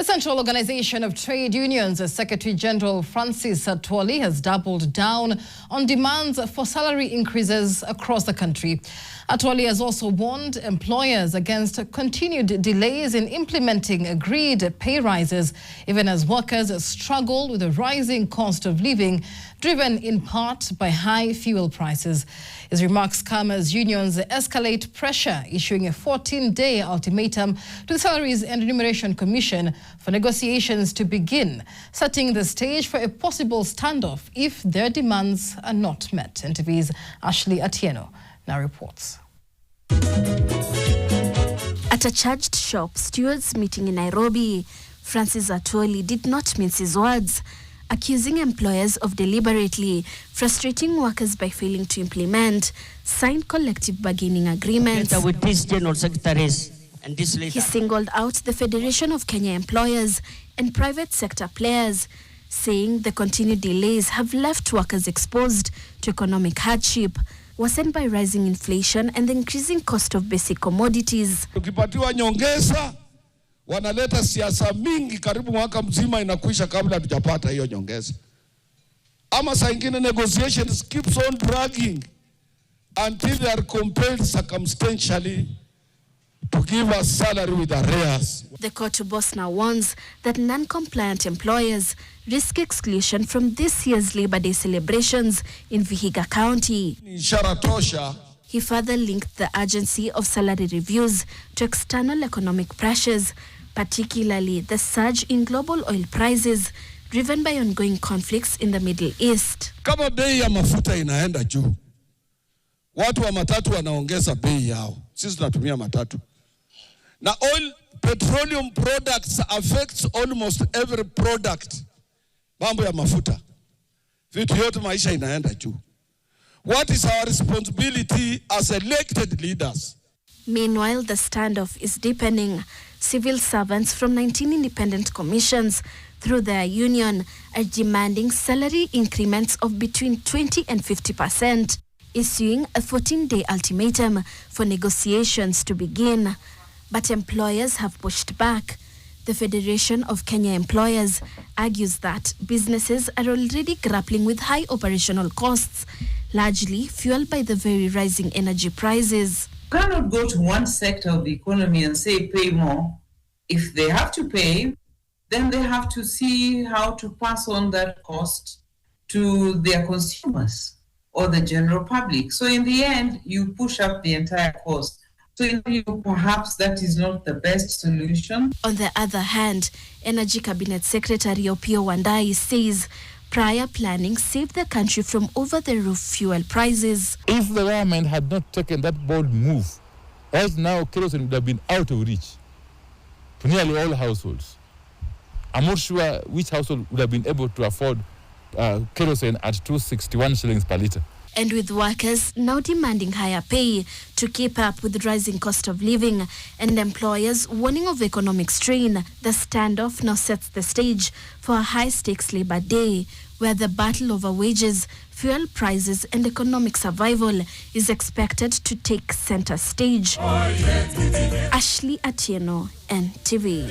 The Central Organization of Trade Unions Secretary General Francis Atwoli has doubled down on demands for salary increases across the country. Atwoli has also warned employers against continued delays in implementing agreed pay rises, even as workers struggle with a rising cost of living, driven in part by high fuel prices. His remarks come as unions escalate pressure, issuing a 14-day ultimatum to the Salaries and Remuneration Commission for negotiations to begin, setting the stage for a possible standoff if their demands are not met. NTV's Ashley Atieno now reports. At a charged shop stewards meeting in Nairobi, Francis Atwoli did not mince his words, accusing employers of deliberately frustrating workers by failing to implement signed collective bargaining agreements. With these general secretaries and this later. He singled out the Federation of Kenya Employers and private sector players, saying the continued delays have left workers exposed to economic hardship, worsened by rising inflation and the increasing cost of basic commodities. Ukipatiwa nyongeza, wanaleta siasa mingi karibu mwaka mzima inakuisha kabla hatujapata hiyo nyongeza. Ama saa ingine negotiations keeps on dragging until they are compelled circumstantially to give us salary with arrears. The court boss now warns that non-compliant employers risk exclusion from this year's Labor Day celebrations in Vihiga County. He further linked the urgency of salary reviews to external economic pressures, particularly the surge in global oil prices driven by ongoing conflicts in the Middle East. Kama bei ya mafuta inaenda juu, watu wa matatu wanaongeza bei yao. Sisi tunatumia matatu. Na petroleum products affects almost every product. Mambo ya mafuta. Vitu yote maisha inaenda juu. What is our responsibility as elected leaders? Meanwhile, the standoff is deepening. Civil servants from 19 independent commissions, through their union, are demanding salary increments of between 20 and 50%, issuing a 14-day ultimatum for negotiations to begin. But employers have pushed back. The Federation of Kenya Employers argues that businesses are already grappling with high operational costs, largely fueled by the very rising energy prices. You cannot go to one sector of the economy and say pay more. If they have to pay, then they have to see how to pass on that cost to their consumers or the general public. So in the end, you push up the entire cost. So perhaps that is not the best solution. On the other hand, Energy Cabinet Secretary Opiyo Wandayi says prior planning saved the country from over-the-roof fuel prices. If the government had not taken that bold move, as now kerosene would have been out of reach to nearly all households. I'm not sure which household would have been able to afford kerosene at 261 shillings per litre. And with workers now demanding higher pay to keep up with the rising cost of living and employers warning of economic strain, the standoff now sets the stage for a high-stakes Labor Day, where the battle over wages, fuel prices and economic survival is expected to take center stage. Ashley Atieno, NTV.